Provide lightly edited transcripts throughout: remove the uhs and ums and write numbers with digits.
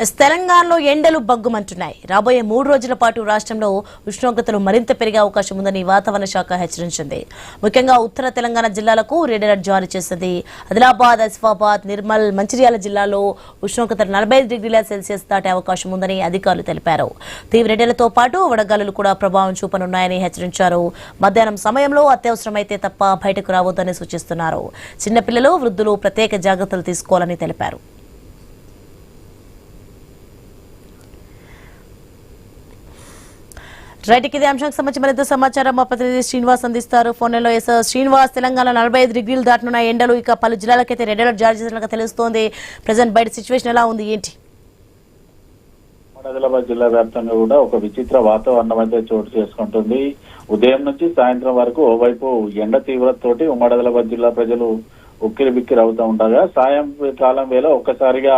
తెలంగాణలో ఎండలు బగ్గుమంటున్నాయి. రాబోయే 3 రోజుల పాటు రాష్ట్రంలో ఉష్ణోగ్రతలు మరింత పెరిగే అవకాశం ఉందని వాతావరణ శాఖ హెచ్చరించింది. ముఖ్యంగా ఉత్తర తెలంగాణ జిల్లాలకు రెడ్ అలర్ట్ జారీ చేసింది. ఆదిలాబాద్, ఆసిఫాబాద్, నిర్మల్, మంచిర్యాల జిల్లాలో ఉష్ణోగ్రతలు 45 డిగ్రీల సెల్సియస్ దాటే అవకాశం ఉందని అధికారులు తెలిపారు. తీవ్ర ఎండలతో పాటు వడగాలులు కూడా ప్రభావం చూపనున్నాయని హెచ్చరించారు. మధ్యాహ్నం సమయంలో అత్యవసరమైతే తప్ప బయటకు రావద్దని సూచిస్తున్నారు. చిన్నపిల్లలు, వృద్ధులు ప్రత్యేక జాగ్రత్తలు తీసుకోవాలని తెలిపారు. రైట్, ఇదే అంశానికి సంబంధించి మరింత సమాచారం మా ప్రతినిధి శ్రీనివాస్ అందిస్తారు. ఫోన్లో శ్రీనివాస్, తెలంగాణ 45 డిగ్రీలు దాటనున్న ఎండలు ఇక పలు జిల్లాలకైతే రెడ్ అలర్ట్ జారీ చేసినట్లుగా తెలుస్తోంది. ప్రజెంట్ బయట సిచ్యువేషన్ ఎలా ఉంది, ఏంటి? ఆదిలాబాద్ జిల్లా వ్యాప్తంగా కూడా ఒక విచిత్ర వాతావరణం అయితే చోటు చేసుకుంటుంది. ఉదయం నుంచి సాయంత్రం వరకు ఓవైపు ఎండ తీవ్రతతోటి ఉమ్మడి ఆదిలాబాద్ జిల్లా ప్రజలు ఉక్కిరి బిక్కిరి అవుతూ ఉండగా సాయంకాలం వేళ ఒక్కసారిగా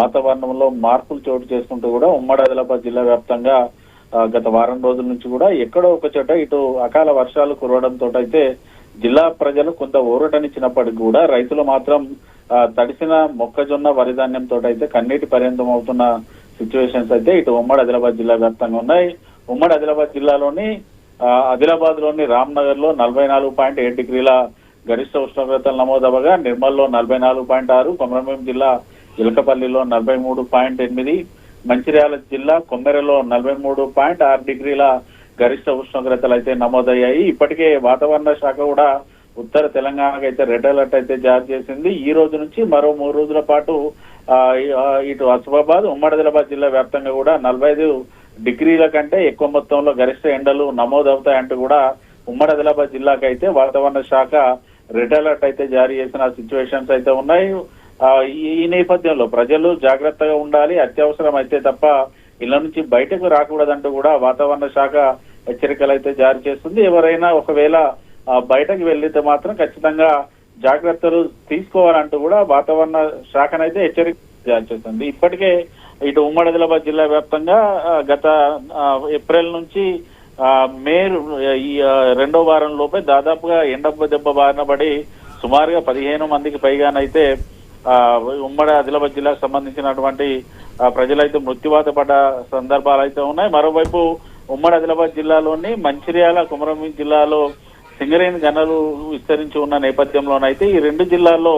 వాతావరణంలో మార్పులు చోటు చేసుకుంటూ కూడా ఉమ్మడి ఆదిలాబాద్ జిల్లా వ్యాప్తంగా గత వారం రోజుల నుంచి కూడా ఎక్కడో ఒక చోట ఇటు అకాల వర్షాలు కురవడంతో అయితే జిల్లా ప్రజలు కొంత ఊరటనిచ్చినప్పటికీ కూడా రైతులు మాత్రం తడిసిన మొక్కజొన్న వరిధాన్యంతో అయితే కన్నీటి పర్యంతం అవుతున్న సిచ్యువేషన్స్ అయితే ఇటు ఉమ్మడి ఆదిలాబాద్ జిల్లా వ్యాప్తంగా ఉన్నాయి. ఉమ్మడి ఆదిలాబాద్ జిల్లాలోని ఆదిలాబాద్ లోని రామ్నగర్ లో 44.7 డిగ్రీల గరిష్ట ఉష్ణోగ్రతలు నమోదవగా నిర్మల్లో 44.6, కొమరంభీం జిల్లా ఇలకపల్లిలో 43.8, మంచిర్యాల జిల్లా కొమ్మెరలో 43.6 డిగ్రీల గరిష్ట ఉష్ణోగ్రతలు అయితే నమోదయ్యాయి. ఇప్పటికే వాతావరణ శాఖ కూడా ఉత్తర తెలంగాణకు అయితే రెడ్ అలర్ట్ అయితే జారీ చేసింది. ఈ రోజు నుంచి మరో 3 రోజుల పాటు ఇటు ఆసిఫాబాద్, ఉమ్మడి ఆదిలాబాద్ జిల్లా వ్యాప్తంగా కూడా 45 డిగ్రీల కంటే ఎక్కువ మొత్తంలో గరిష్ట ఎండలు నమోదవుతాయంటూ కూడా ఉమ్మడి ఆదిలాబాద్ జిల్లాకు అయితే వాతావరణ శాఖ రెడ్ అలర్ట్ అయితే జారీ చేసిన సిచ్యువేషన్స్ అయితే ఉన్నాయి. ఈ నేపథ్యంలో ప్రజలు జాగ్రత్తగా ఉండాలి, అత్యవసరం అయితే తప్ప ఇళ్ల నుంచి బయటకు రాకూడదంటూ కూడా వాతావరణ శాఖ హెచ్చరికలు అయితే జారీ చేస్తుంది. ఎవరైనా ఒకవేళ బయటకు వెళ్లితే మాత్రం ఖచ్చితంగా జాగ్రత్తలు తీసుకోవాలంటూ కూడా వాతావరణ శాఖనైతే హెచ్చరిక జారీ చేస్తుంది. ఇప్పటికే ఇటు ఉమ్మడి ఆదిలాబాద్ జిల్లా వ్యాప్తంగా గత ఏప్రిల్ నుంచి మే ఈ 2వ వారం లోపే దాదాపుగా ఎండ దెబ్బ బారిన పడి సుమారుగా 15 మందికి పైగానైతే ఉమ్మడి ఆదిలాబాద్ జిల్లాకు సంబంధించినటువంటి ప్రజలైతే మృత్యువాత పడ్డ సందర్భాలు అయితే ఉన్నాయి. మరోవైపు ఉమ్మడి ఆదిలాబాద్ జిల్లాలోని మంచిర్యాల, కొమరంభీం జిల్లాలో సింగరేణి గనులు విస్తరించి ఉన్న నేపథ్యంలోనైతే ఈ 2 జిల్లాల్లో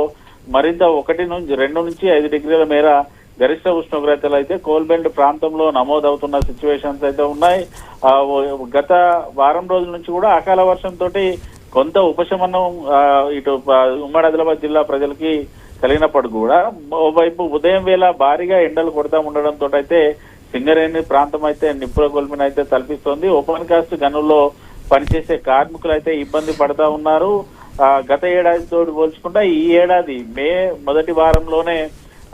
మరింత 2 నుంచి 5 డిగ్రీల మేర గరిష్ట ఉష్ణోగ్రతలు అయితే కోల్బెల్ట్ ప్రాంతంలో నమోదవుతున్న సిచ్యువేషన్స్ అయితే ఉన్నాయి. గత వారం రోజుల నుంచి కూడా అకాల వర్షంతో కొంత ఉపశమనం ఇటు ఉమ్మడి ఆదిలాబాద్ జిల్లా ప్రజలకి కలిగినప్పుడు కూడా ఓవైపు ఉదయం వేళ భారీగా ఎండలు కొడతా ఉండడంతో అయితే సింగరేణి ప్రాంతం అయితే నిప్పుల కొల్మిని అయితే తలపిస్తోంది. ఓపెన్ కాస్ట్ గనుల్లో పనిచేసే కార్మికులు అయితే ఇబ్బంది పడతా ఉన్నారు. గత ఏడాదితో పోల్చుకుంటే ఈ ఏడాది మే మొదటి వారంలోనే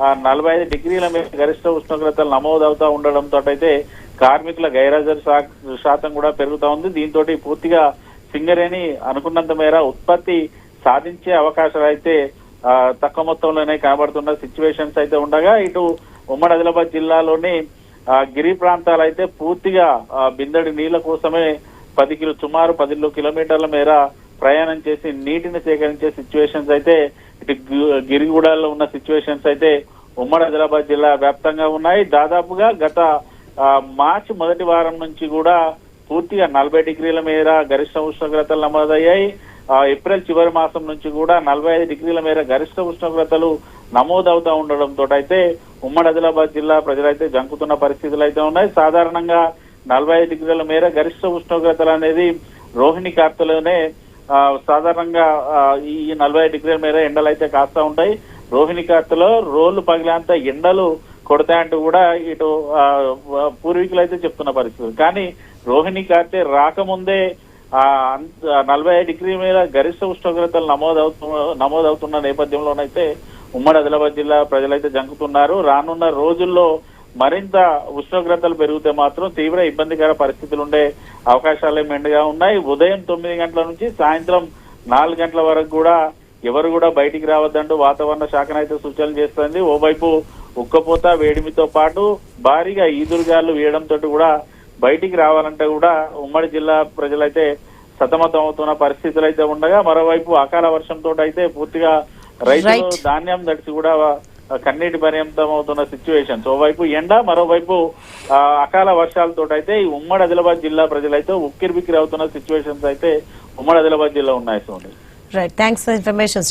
45 డిగ్రీల మేర గరిష్ట ఉష్ణోగ్రతలు నమోదవుతా ఉండడంతో అయితే కార్మికుల గైర్హాజరు శాతం కూడా పెరుగుతా ఉంది. దీంతో పూర్తిగా సింగరేణి అనుకున్నంత మేర ఉత్పత్తి సాధించే అవకాశాలు అయితే తక్కువ మొత్తంలోనే కనబడుతున్న సిచ్యువేషన్స్ అయితే ఉండగా ఇటు ఉమ్మడి ఆదిలాబాద్ జిల్లాలోని గిరి ప్రాంతాలు అయితే పూర్తిగా బిందెడి నీళ్ల కోసమే సుమారు 10 కిలోమీటర్ల మేర ప్రయాణం చేసి నీటిని సేకరించే సిచ్యువేషన్స్ అయితే ఇటు గిరిగూడలో ఉన్న సిచ్యువేషన్స్ అయితే ఉమ్మడి ఆదిలాబాద్ జిల్లా వ్యాప్తంగా ఉన్నాయి. దాదాపుగా గత మార్చి మొదటి వారం నుంచి కూడా పూర్తిగా 40 డిగ్రీల మేర గరిష్ట ఉష్ణోగ్రతలు నమోదయ్యాయి. ఏప్రిల్ చివరి మాసం నుంచి కూడా 45 డిగ్రీల మేర గరిష్ట ఉష్ణోగ్రతలు నమోదవుతూ ఉండడంతో అయితే ఉమ్మడి ఆదిలాబాద్ జిల్లా ప్రజలైతే జంకుతున్న పరిస్థితులు అయితే ఉన్నాయి. సాధారణంగా 45 డిగ్రీల మేర గరిష్ట ఉష్ణోగ్రతలు అనేది రోహిణి కార్తెలోనే సాధారణంగా ఈ 45 డిగ్రీల మేర ఎండలు అయితే కాస్తా ఉంటాయి. రోహిణి కార్తెలో రోళ్లు పగిలేంత ఎండలు కొడతాయంటూ కూడా ఇటు పూర్వీకులు అయితే చెప్తున్న పరిస్థితులు. కానీ రోహిణి కార్తె రాకముందే 45 డిగ్రీ మీద గరిష్ట ఉష్ణోగ్రతలు నమోదవుతున్న నేపథ్యంలోనైతే ఉమ్మడి ఆదిలాబాద్ జిల్లా ప్రజలైతే జంకుతున్నారు. రానున్న రోజుల్లో మరింత ఉష్ణోగ్రతలు పెరిగితే మాత్రం తీవ్ర ఇబ్బందికర పరిస్థితులు ఉండే అవకాశాలే మెండుగా ఉన్నాయి. ఉదయం 9 గంటల నుంచి సాయంత్రం 4 గంటల వరకు కూడా ఎవరు కూడా బయటికి రావద్దంటూ వాతావరణ శాఖనైతే సూచనలు చేస్తుంది. ఓవైపు ఉక్కపోత వేడిమితో పాటు భారీగా ఈదురుగాలు వేయడంతో కూడా బయటికి రావాలంటే కూడా ఉమ్మడి జిల్లా ప్రజలైతే సతమతం అవుతున్న పరిస్థితులు అయితే ఉండగా మరోవైపు అకాల వర్షంతో అయితే పూర్తిగా రైతులు ధాన్యం తడిసి కూడా కన్నీటి పర్యంతం అవుతున్న సిచ్యువేషన్స్. ఓవైపు ఎండ, మరోవైపు అకాల వర్షాలతో అయితే ఈ ఉమ్మడి ఆదిలాబాద్ జిల్లా ప్రజలైతే ఉక్కిరిబిక్కిరి అవుతున్న సిచ్యువేషన్స్ అయితే ఉమ్మడి ఆదిలాబాద్ జిల్లా ఉన్నాయి. Soni, right, thanks for information.